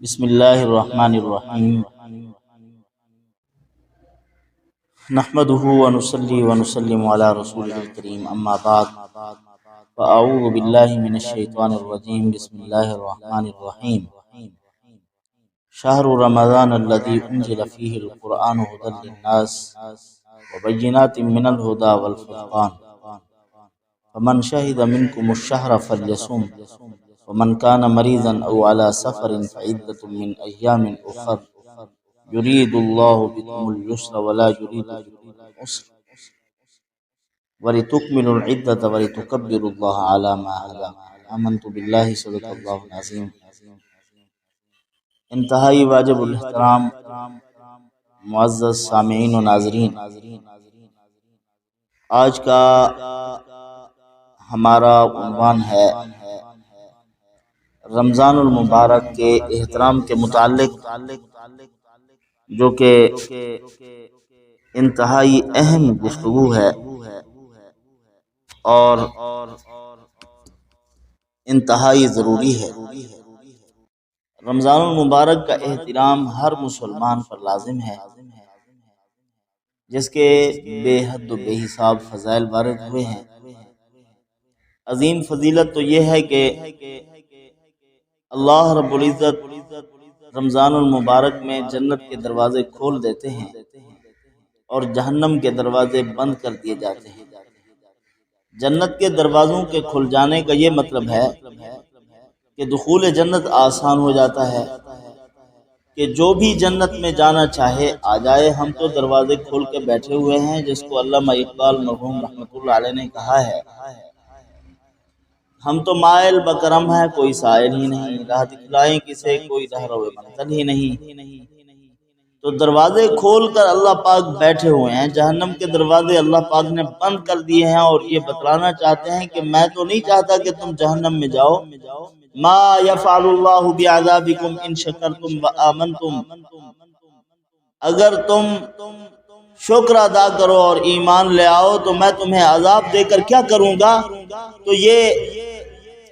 بسم اللہ الرحمن الرحیم نحمده ونصلي ونسلم على رسوله الكريم اما بعد فاعوذ باللہ من الشیطان الرجیم بسم اللہ الرحمن الرحیم شہر رمضان الذي انزل فيه القرآن هدى للناس وبينات من الهدى والفرقان فمن شهد منكم الشهر فليصم ومن كان مريضا او على سفر فعدة من ايام اخر يريد الله بكم اليسر ولا يريد بكم العسر ولتكملوا العدة ولتكبروا الله على ما هداكم آمنت بالله صدق الله العظيم۔ انتہائی واجب الاحترام معزز سامعین و ناظرین، آج کا ہمارا عنوان ہے رمضان المبارک کے احترام کے متعلق، جو کہ انتہائی اہم گفتگو ہے اور انتہائی ضروری ہے۔ رمضان المبارک کا احترام ہر مسلمان پر لازم ہے، جس کے بے حد و بے حساب فضائل وارد ہوئے ہیں۔ عظیم فضیلت تو یہ ہے کہ اللہ رب العزت رمضان المبارک میں جنت کے دروازے کھول دیتے ہیں اور جہنم کے دروازے بند کر دیے جاتے ہیں۔ جنت کے دروازوں کے کھل جانے کا یہ مطلب ہے کہ دخول جنت آسان ہو جاتا ہے، کہ جو بھی جنت میں جانا چاہے آ جائے۔ ہم تو دروازے کھول کے بیٹھے ہوئے ہیں، جس کو علامہ اقبال مرحوم رحمۃ اللہ علیہ نے کہا ہے، ہم تو مائل بکرم ہے کوئی سائل ہی نہیں، راہ دکھلائیں کسے کوئی رہرو منزل ہی نہیں۔ تو دروازے کھول کر اللہ پاک بیٹھے ہوئے ہیں، جہنم کے دروازے اللہ پاک نے بند کر دیے ہیں، اور یہ بتلانا چاہتے ہیں کہ میں تو نہیں چاہتا کہ تم جہنم میں جاؤ۔ ما یفعل اللہ بعذابکم ان شکرتم وآمنتم، اگر تم شکر ادا کرو اور ایمان لے آؤ تو میں تمہیں عذاب دے کر کیا کروں گا۔ تو یہ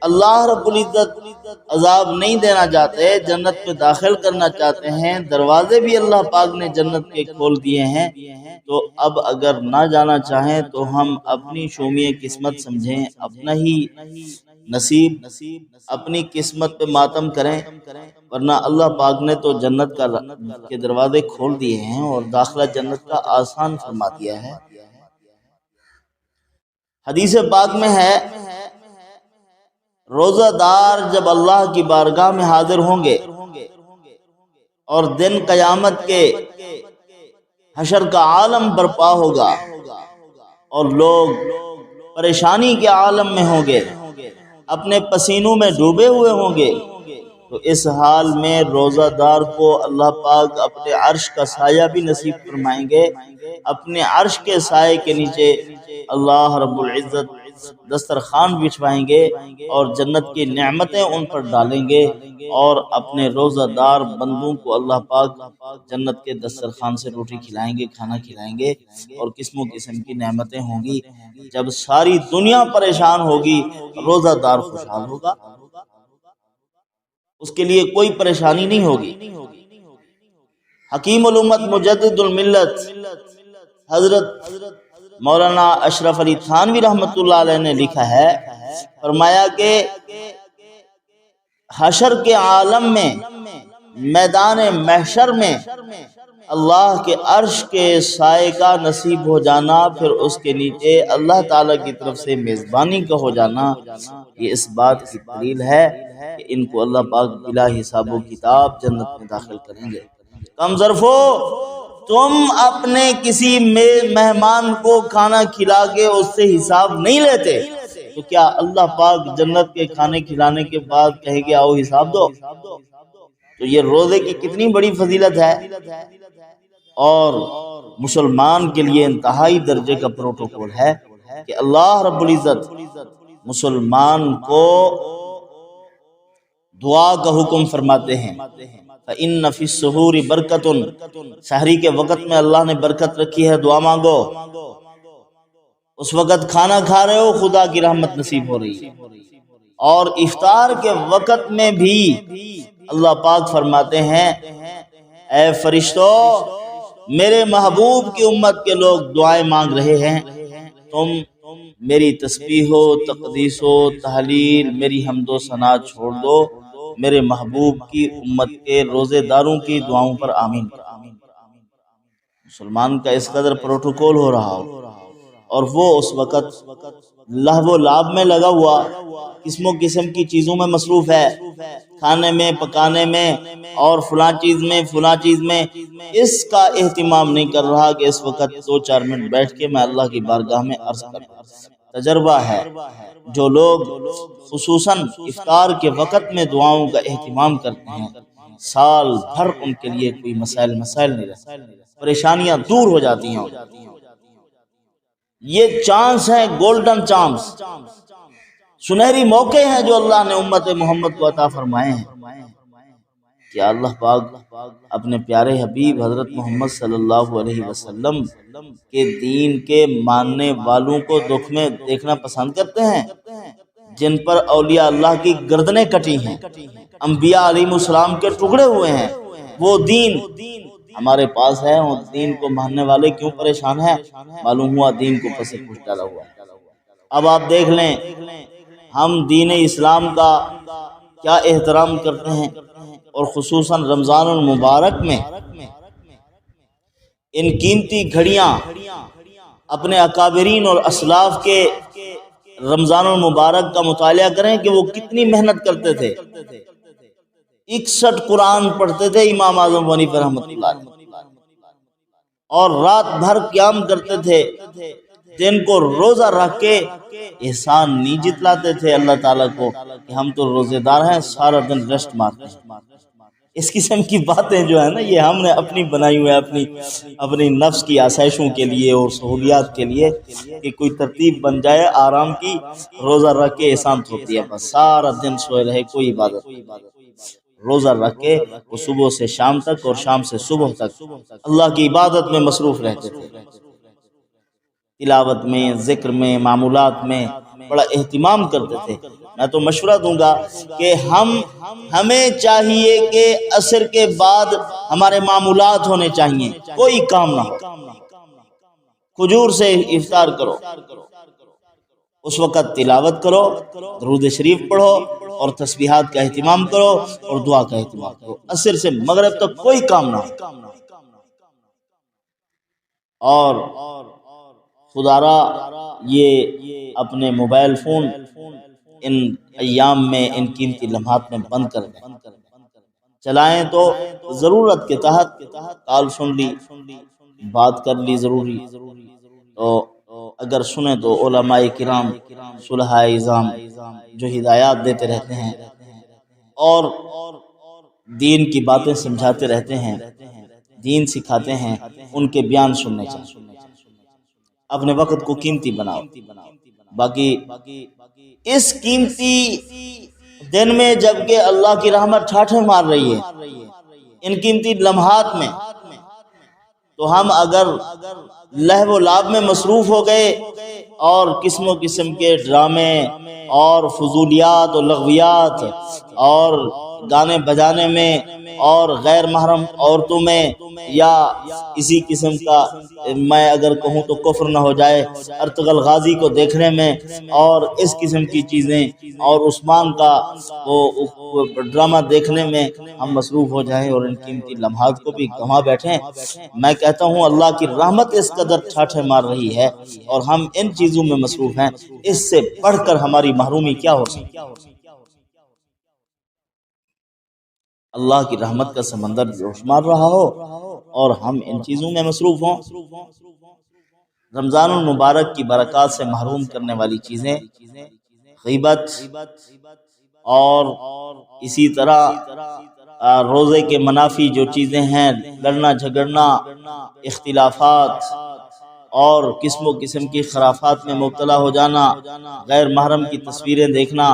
اللہ رب العزت عذاب نہیں دینا چاہتے، جنت میں داخل کرنا چاہتے ہیں۔ دروازے بھی اللہ پاک نے جنت کے کھول دیے ہیں، تو اب اگر نہ جانا چاہیں تو ہم اپنی شومی قسمت سمجھیں، اپنا ہی نصیب، اپنی قسمت پہ ماتم کریں، ورنہ اللہ پاک نے تو جنت کے دروازے کھول دیے ہیں اور داخلہ جنت کا آسان فرما دیا ہے۔ حدیث پاک میں ہے، روزہ دار جب اللہ کی بارگاہ میں حاضر ہوں گے اور دن قیامت کے حشر کا عالم برپا ہوگا اور لوگ پریشانی کے عالم میں ہوں گے، اپنے پسینوں میں ڈوبے ہوئے ہوں گے، تو اس حال میں روزہ دار کو اللہ پاک اپنے عرش کا سایہ بھی نصیب فرمائیں گے۔ اپنے عرش کے سائے کے نیچے اللہ رب العزت دسترخوان بچھوائیں گے اور جنت کی نعمتیں ان پر ڈالیں گے، اور اپنے روزہ دار بندوں کو اللہ پاک جنت کے دسترخوان سے روٹی کھلائیں گے، کھانا کھلائیں گے، اور قسم و قسم کی نعمتیں ہوں گی۔ جب ساری دنیا پریشان ہوگی، روزہ دار خوشحال ہوگا، اس کے لیے کوئی پریشانی نہیں ہوگی۔ حکیم الامت مجدد الملت حضرت مولانا اشرف علی تھانوی رحمۃ اللہ علیہ نے لکھا ہے، فرمایا کہ حشر کے عالم میں، میدان محشر میں اللہ کے عرش کے سائے کا نصیب ہو جانا، پھر اس کے نیچے اللہ تعالیٰ کی طرف سے میزبانی کا ہو جانا، یہ اس بات کی دلیل ہے کہ ان کو اللہ پاک بلا حساب و کتاب جنت میں داخل کریں گے۔ کم ظرفو، تم اپنے کسی مہمان کو کھانا کھلا کے اس سے حساب نہیں لیتے، تو کیا اللہ پاک جنت کے کھانے کھلانے کے بعد کہے گے آؤ حساب دو؟ تو یہ روزے کی کتنی بڑی فضیلت ہے، اور مسلمان کے لیے انتہائی درجے کا پروٹوکول ہے کہ اللہ رب العزت مسلمان کو دعا کا حکم فرماتے ہیں، فَإِنَّ فِي السُّحُورِ بَرْكَةٌ، سحری کے وقت میں اللہ نے برکت رکھی ہے، دعا مانگو۔ اس وقت کھانا کھا رہے ہو، خدا کی رحمت نصیب ہو رہی ہے، اور افطار کے وقت میں بھی اللہ پاک فرماتے ہیں اے فرشتوں، میرے محبوب کی امت کے لوگ دعائیں مانگ رہے ہیں، تم میری تسبیح و تقدیس و تحلیل، میری حمد و ثنا چھوڑ دو، میرے محبوب کی امت کے روزے داروں کی دعاؤں پر آمین۔ مسلمان کا اس قدر پروٹوکول ہو رہا ہو اور وہ اس وقت لہو و لعب میں لگا ہوا، قسم و قسم کی چیزوں میں مصروف ہے، کھانے میں، پکانے میں، اور فلاں چیز میں اس کا اہتمام نہیں کر رہا کہ اس وقت 2-4 منٹ بیٹھ کے میں اللہ کی بارگاہ میں عرض کروں۔ تجربہ ہے، جو لوگ خصوصاً افطار کے وقت میں دعاؤں کا اہتمام کرتے ہیں، سال بھر ان کے لیے کوئی مسائل نہیں رہتے، پریشانیاں دور ہو جاتی ہیں۔ یہ چانس ہے، گولڈن چانس، سنہری موقع ہیں جو اللہ نے امت محمد کو عطا فرمائے ہیں۔ کیا اللہ پاک اپنے پیارے حبیب حضرت محمد صلی اللہ علیہ وسلم کے دین کے ماننے والوں کو دکھ میں دیکھنا پسند کرتے ہیں؟ جن پر اولیاء اللہ کی گردنیں کٹی ہیں، انبیاء علیہ السلام کے ٹکڑے ہوئے ہیں، وہ دین ہمارے پاس ہے، اور دین کو ماننے والے کیوں پریشان ہیں؟ معلوم ہوا دین کو پس پوچھ ڈالا ہوا ہے۔ اب آپ دیکھ لیں ہم دین اسلام کا کیا احترام کرتے ہیں، اور خصوصاً رمضان المبارک میں ان قیمتی گھڑیاں اپنے اکابرین اور اسلاف کے رمضان المبارک کا مطالعہ کریں کہ وہ کتنی محنت کرتے تھے۔ 61 قرآن پڑھتے تھے امام اعظم ابو حنیفہ رحمۃ اللہ علیہ، اور رات بھر قیام کرتے تھے، دن کو روزہ رکھ کے احسان نہیں جتلاتے تھے اللہ تعالیٰ کو کہ ہم تو روزے دار ہیں، سارا دن ریسٹ مارتے ہیں۔ اس قسم کی باتیں جو ہے نا، یہ ہم نے اپنی بنائی ہوئی ہے، اپنی نفس کی آسائشوں کے لیے اور سہولیات کے لیے، کہ کوئی ترتیب بن جائے آرام کی، روزہ رکھ کے احسان ہوتی ہے، بس سارا دن سوئے رہے، کوئی عبادت نہیں۔ روزہ رکھ کے وہ صبح سے شام تک اور شام سے صبح تک اللہ کی عبادت میں مصروف رہتے تھے، تلاوت میں، ذکر میں، معمولات میں بڑا اہتمام کرتے تھے۔ میں تو مشورہ دوں گا کہ ہمیں چاہیے کہ عصر کے بعد ہمارے معمولات ہونے چاہیے، کوئی کام نہ ہو، کھجور سے افطار کرو، اس وقت تلاوت کرو، درود شریف پڑھو، اور تسبیحات کا اہتمام کرو اور دعا کا اہتمام کرو، عصر سے مغرب تک کوئی کام نہ ہو۔ اور خدا را یہ اپنے موبائل فون ان ایام میں، ان قیمتی لمحات میں بند کر دیں، چلائیں تو ضرورت کے تحت کال سن لی، بات کر لی ضروری، تو اگر سنیں تو علماء کرام صلحاء اعظام جو ہدایات دیتے رہتے ہیں اور دین کی باتیں سمجھاتے رہتے ہیں، دین سکھاتے ہیں، ان کے بیان سننے چاہیے۔ اپنے وقت کو قیمتی بناؤ۔ باقی اس قیمتی دن میں جبکہ اللہ کی رحمت ٹھاٹھے مار رہی ہے، ان قیمتی لمحات میں، تو ہم اگر لہو و لعب میں مصروف ہو گئے اور قسم و قسم کے ڈرامے اور فضولیات اور لغویات اور گانے بجانے میں اور غیر محرم عورتوں میں، یا اسی قسم کا میں اگر کہوں تو کفر نہ ہو جائے، ارطغرل غازی کو دیکھنے میں اور اس قسم کی چیزیں اور عثمان کا وہ ڈرامہ دیکھنے میں ہم مصروف ہو جائیں اور ان قیمتی لمحات کو بھی گنوا بیٹھیں، میں کہتا ہوں اللہ کی رحمت اس قدر ٹھاٹھے مار رہی ہے اور ہم ان چیزوں میں مصروف ہیں، اس سے بڑھ کر ہماری محرومی کیا ہو سکتی ہے؟ اللہ کی رحمت کا سمندر جوش مار رہا ہو اور ہم ان چیزوں میں مصروف ہوں۔ رمضان المبارک کی برکات سے محروم کرنے والی چیزیں غیبت، اور اسی طرح روزے کے منافی جو چیزیں ہیں، لڑنا جھگڑنا، اختلافات اور قسم و قسم کی خرافات میں مبتلا ہو جانا، غیر محرم کی تصویریں دیکھنا،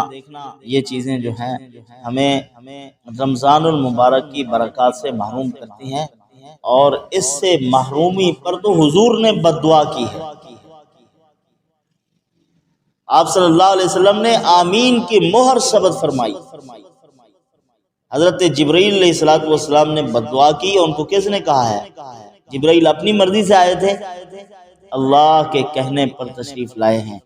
یہ چیزیں جو ہیں ہمیں رمضان المبارک کی برکات سے محروم کرتی ہیں، اور اس سے محرومی پر تو حضور نے بد دعا کی ہے۔ آپ صلی اللہ علیہ وسلم نے آمین کی مہر ثبت فرمائی، حضرت جبرائیل علیہ الصلوۃ والسلام نے بد دعا کی، اور ان کو کس نے کہا ہے؟ جبرائیل اپنی مرضی سے آئے تھے، اللہ کے کہنے پر تشریف لائے ہیں۔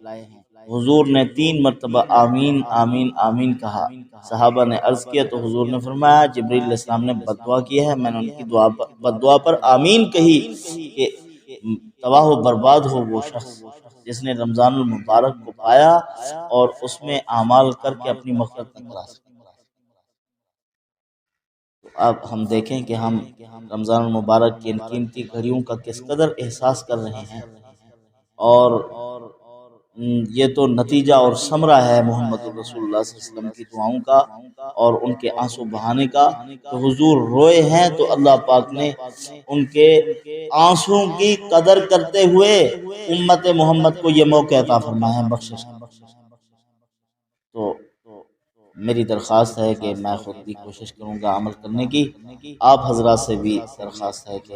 حضور نے 3 مرتبہ آمین آمین آمین کہا۔ صحابہ نے عرض کیا تو حضور نے فرمایا جبرائیل علیہ السلام نے بد دعا کی ہے، میں نے ان کی بد دعا پر آمین کہی کہ تباہ و برباد ہو وہ شخص جس نے رمضان المبارک کو پایا اور اس میں اعمال کر کے اپنی مغفرت نہ کرا سکے۔ اب ہم دیکھیں کہ ہم رمضان المبارک کی ان قیمتی گھڑیوں کا کس قدر احساس کر رہے ہیں، اور یہ تو نتیجہ اور ثمرہ ہے محمد رسول اللہ صلی اللہ علیہ وسلم کی دعاؤں کا اور ان کے آنسو بہانے کا۔ تو حضور روئے ہیں تو اللہ پاک نے ان کے آنسوں کی قدر کرتے ہوئے امت محمد کو یہ موقع عطا فرمایا ہے بخشش کا۔ تو میری درخواست ہے کہ میں خود بھی کوشش کروں گا عمل کرنے کی، آپ حضرات سے بھی درخواست ہے کہ